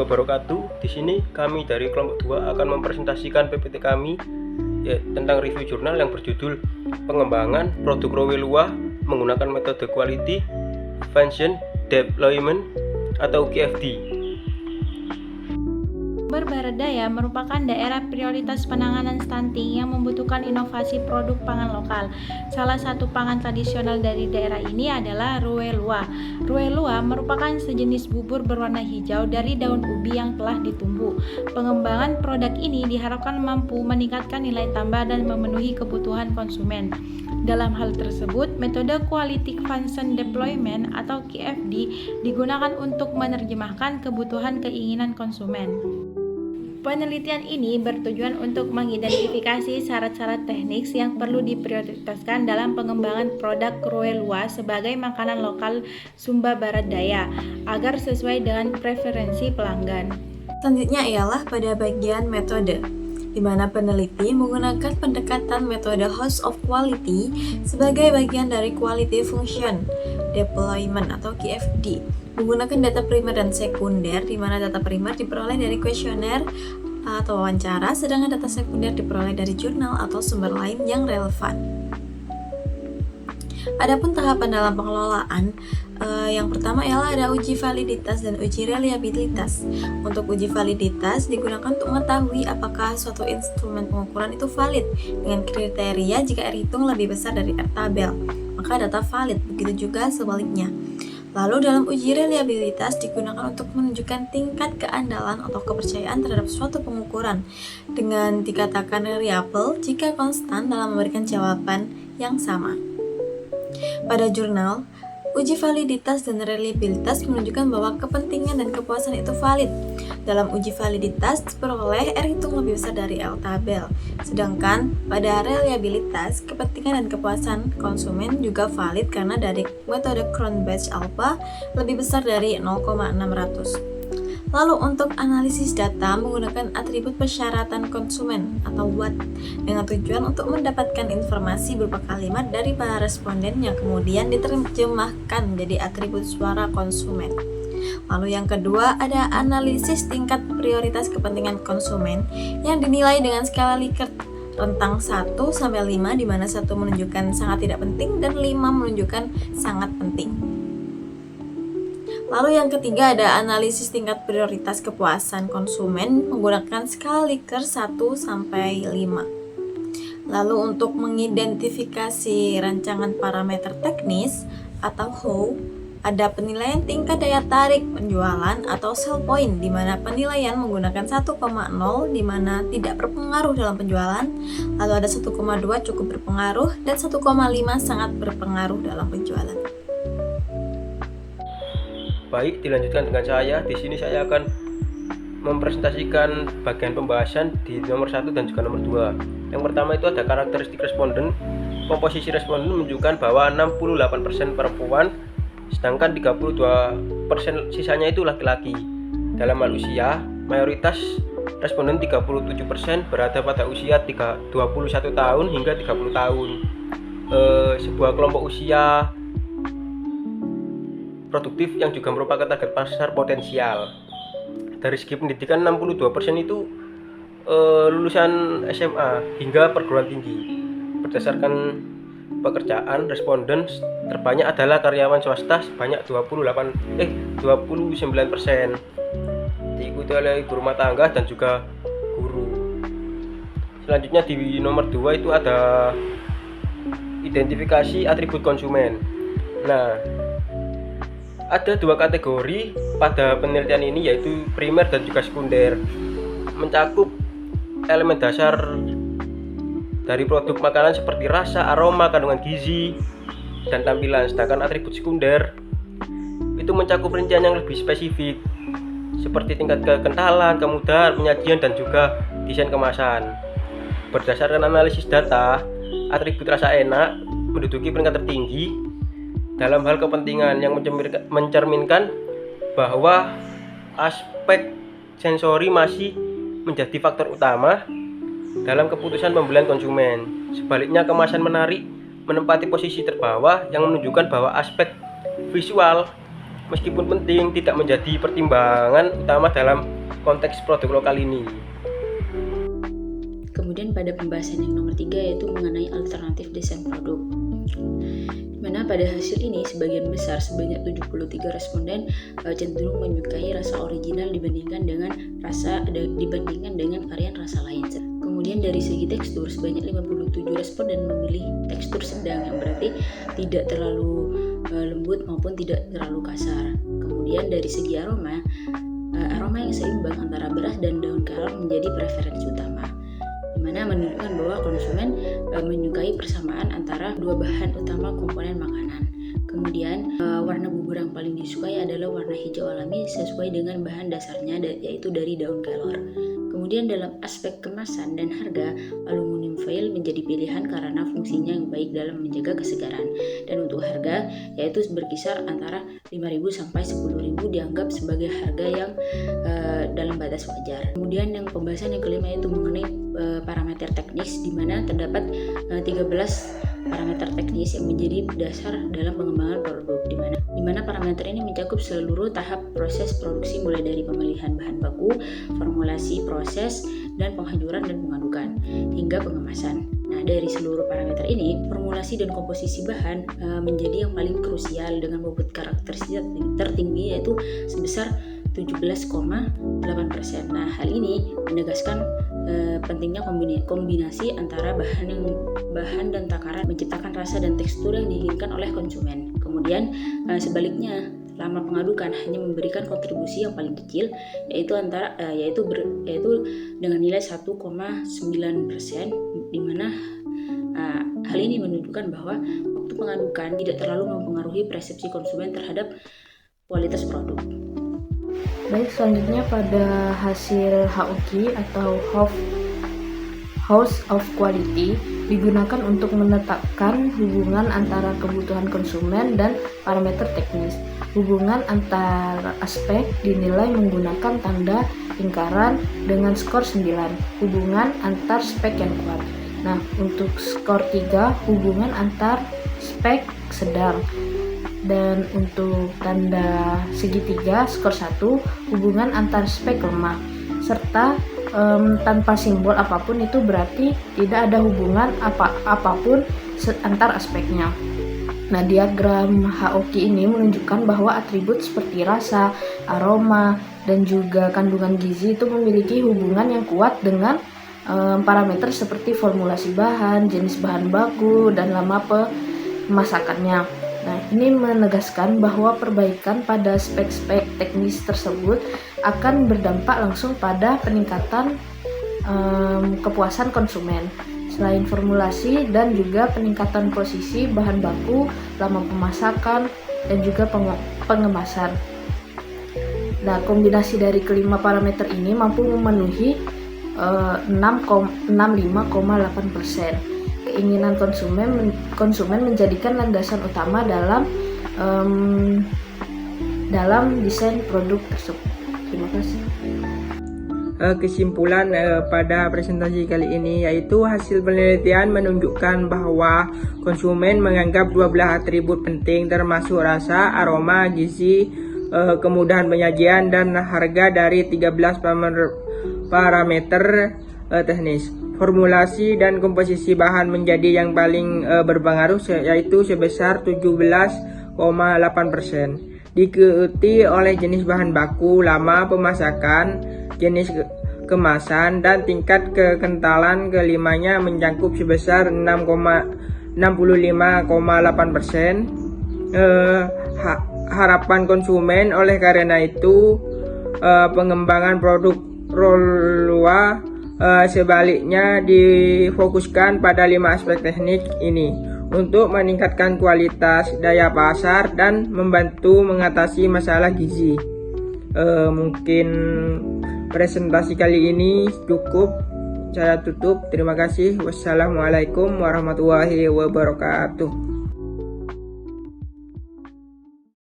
warahmatullahi wabarakatuh. Di sini kami dari kelompok 2 akan mempresentasikan PPT kami tentang review jurnal yang berjudul Pengembangan Produk Rowe Lua menggunakan metode Quality Function Deployment atau QFD. Sumber Barat Daya merupakan daerah prioritas penanganan stunting yang membutuhkan inovasi produk pangan lokal. Salah satu pangan tradisional dari daerah ini adalah Rowe Lua. Rowe Lua merupakan sejenis bubur berwarna hijau dari daun ubi yang telah ditumbuk. Pengembangan produk ini diharapkan mampu meningkatkan nilai tambah dan memenuhi kebutuhan konsumen. Dalam hal tersebut, metode Quality Function Deployment atau QFD digunakan untuk menerjemahkan kebutuhan keinginan konsumen. Penelitian ini bertujuan untuk mengidentifikasi syarat-syarat teknis yang perlu diprioritaskan dalam pengembangan produk Rowe Lua sebagai makanan lokal Sumba Barat Daya agar sesuai dengan preferensi pelanggan. Selanjutnya ialah pada bagian metode, di mana peneliti menggunakan pendekatan metode House of Quality sebagai bagian dari Quality Function Deployment atau QFD, menggunakan data primer dan sekunder, di mana data primer diperoleh dari kuesioner atau wawancara, sedangkan data sekunder diperoleh dari jurnal atau sumber lain yang relevan. Adapun tahapan dalam pengelolaan, yang pertama ialah ada uji validitas dan uji reliabilitas. Untuk uji validitas digunakan untuk mengetahui apakah suatu instrumen pengukuran itu valid dengan kriteria jika R hitung lebih besar dari R tabel, maka data valid, begitu juga sebaliknya. Lalu dalam uji reliabilitas digunakan untuk menunjukkan tingkat keandalan atau kepercayaan terhadap suatu pengukuran dengan dikatakan reliable jika konstan dalam memberikan jawaban yang sama. Pada jurnal, uji validitas dan reliabilitas menunjukkan bahwa kepentingan dan kepuasan itu valid. Dalam uji validitas diperoleh R hitung lebih besar dari L tabel. Sedangkan pada reliabilitas, kepentingan dan kepuasan konsumen juga valid karena dari metode Cronbach alpha lebih besar dari 0,600. Lalu untuk analisis data menggunakan atribut persyaratan konsumen atau WAT dengan tujuan untuk mendapatkan informasi berupa kalimat dari para responden yang kemudian diterjemahkan menjadi atribut suara konsumen. Lalu yang kedua ada analisis tingkat prioritas kepentingan konsumen yang dinilai dengan skala Likert rentang 1 sampai 5, di mana 1 menunjukkan sangat tidak penting dan 5 menunjukkan sangat penting. Lalu yang ketiga ada analisis tingkat prioritas kepuasan konsumen menggunakan skala Likert 1 sampai 5. Lalu untuk mengidentifikasi rancangan parameter teknis atau HOW, ada penilaian tingkat daya tarik penjualan atau sell point, di mana penilaian menggunakan 1,0 di mana tidak berpengaruh dalam penjualan, lalu ada 1,2 cukup berpengaruh dan 1,5 sangat berpengaruh dalam penjualan. Baik, dilanjutkan dengan saya. Di sini saya akan mempresentasikan bagian pembahasan di nomor 1 dan juga nomor 2. Yang pertama itu ada karakteristik responden. Komposisi responden menunjukkan bahwa 68% perempuan, sedangkan 32% sisanya itu laki-laki. Dalam hal usia, mayoritas responden 37% berada pada usia 21 tahun hingga 30 tahun. Sebuah kelompok usia produktif yang juga merupakan target pasar potensial. Dari segi pendidikan 62% itu lulusan SMA hingga perguruan tinggi. Berdasarkan pekerjaan, responden terbanyak adalah karyawan swasta sebanyak 29%. Diikuti oleh ibu rumah tangga dan juga guru. Selanjutnya di nomor 2 itu ada identifikasi atribut konsumen. Nah, ada 2 kategori pada penelitian ini, yaitu primer dan juga sekunder. Mencakup elemen dasar dari produk makanan seperti rasa, aroma, kandungan gizi, dan tampilan. Sedangkan atribut sekunder itu mencakup rincian yang lebih spesifik seperti tingkat kekentalan, kemudahan penyajian, dan juga desain kemasan. Berdasarkan analisis data, atribut rasa enak menduduki peringkat tertinggi dalam hal kepentingan yang mencerminkan bahwa aspek sensori masih menjadi faktor utama dalam keputusan pembelian konsumen. Sebaliknya, kemasan menarik menempati posisi terbawah yang menunjukkan bahwa aspek visual meskipun penting, tidak menjadi pertimbangan utama dalam konteks produk lokal ini. Kemudian pada pembahasan yang nomor 3 yaitu mengenai alternatif desain produk. Mana pada hasil ini sebagian besar sebanyak 73 responden cenderung menyukai rasa original dibandingkan dengan varian rasa lain. Kemudian dari segi tekstur sebanyak 57 responden memilih tekstur sedang yang berarti tidak terlalu lembut maupun tidak terlalu kasar. Kemudian dari segi aroma yang seimbang antara beras dan daun kelor menjadi preferensi utama, di mana menunjukkan bahwa konsumen menyukai persamaan antara dua bahan utama komponen makanan. Kemudian warna bubur yang paling disukai adalah warna hijau alami sesuai dengan bahan dasarnya yaitu dari daun kelor. Kemudian dalam aspek kemasan dan harga, aluminium foil menjadi pilihan karena fungsinya yang baik dalam menjaga kesegaran. Dan untuk harga, yaitu berkisar antara 5.000 sampai 10.000 dianggap sebagai harga yang dalam batas wajar. Kemudian yang pembahasan yang kelima yaitu mengenai parameter teknis, di mana terdapat 13 parameter teknis yang menjadi dasar dalam pengembangan produk, di mana parameter ini mencakup seluruh tahap proses produksi mulai dari pemilihan bahan baku, formulasi proses, dan penghancuran dan pengadukan hingga pengemasan. Nah, dari seluruh parameter ini, formulasi dan komposisi bahan menjadi yang paling krusial dengan bobot karakteristik tertinggi yaitu sebesar 17,8%. Nah, hal ini menegaskan pentingnya kombinasi antara bahan dan takaran menciptakan rasa dan tekstur yang diinginkan oleh konsumen. Kemudian sebaliknya, lama pengadukan hanya memberikan kontribusi yang paling kecil yaitu dengan nilai 1,9%, di mana hal ini menunjukkan bahwa waktu pengadukan tidak terlalu mempengaruhi persepsi konsumen terhadap kualitas produk. Baik, selanjutnya pada hasil HOQ atau House of Quality digunakan untuk menetapkan hubungan antara kebutuhan konsumen dan parameter teknis. Hubungan antar aspek dinilai menggunakan tanda lingkaran dengan skor 9. Hubungan antar spek yang kuat. Nah, untuk skor 3, hubungan antar spek sedang. Dan untuk tanda segitiga skor 1, hubungan antar spek lemah. Serta tanpa simbol apapun itu berarti tidak ada hubungan apapun antar aspeknya. Nah, diagram HOQ ini menunjukkan bahwa atribut seperti rasa, aroma, dan juga kandungan gizi itu memiliki hubungan yang kuat dengan parameter seperti formulasi bahan, jenis bahan baku, dan lama pemasakannya. Nah, ini menegaskan bahwa perbaikan pada spek-spek teknis tersebut akan berdampak langsung pada peningkatan kepuasan konsumen. Selain formulasi dan juga peningkatan posisi bahan baku, lama pemasakan, dan juga pengemasan. Nah, kombinasi dari kelima parameter ini mampu memenuhi 65,8%. Keinginan konsumen menjadikan landasan utama dalam desain produk tersebut. Terima kasih. Kesimpulan pada presentasi kali ini yaitu hasil penelitian menunjukkan bahwa konsumen menganggap 12 atribut penting termasuk rasa, aroma, gizi, kemudahan penyajian, dan harga dari 13 parameter teknis. Formulasi dan komposisi bahan menjadi yang paling berpengaruh yaitu sebesar 17,8%. Diikuti oleh jenis bahan baku, lama pemasakan, jenis kemasan, dan tingkat kekentalan kelimanya mencakup sebesar 65,8%. Harapan konsumen oleh karena itu pengembangan produk Roelua sebaliknya difokuskan pada 5 aspek teknik ini untuk meningkatkan kualitas, daya pasar, dan membantu mengatasi masalah gizi. Mungkin presentasi kali ini cukup, saya tutup. Terima kasih. Wassalamualaikum warahmatullahi wabarakatuh.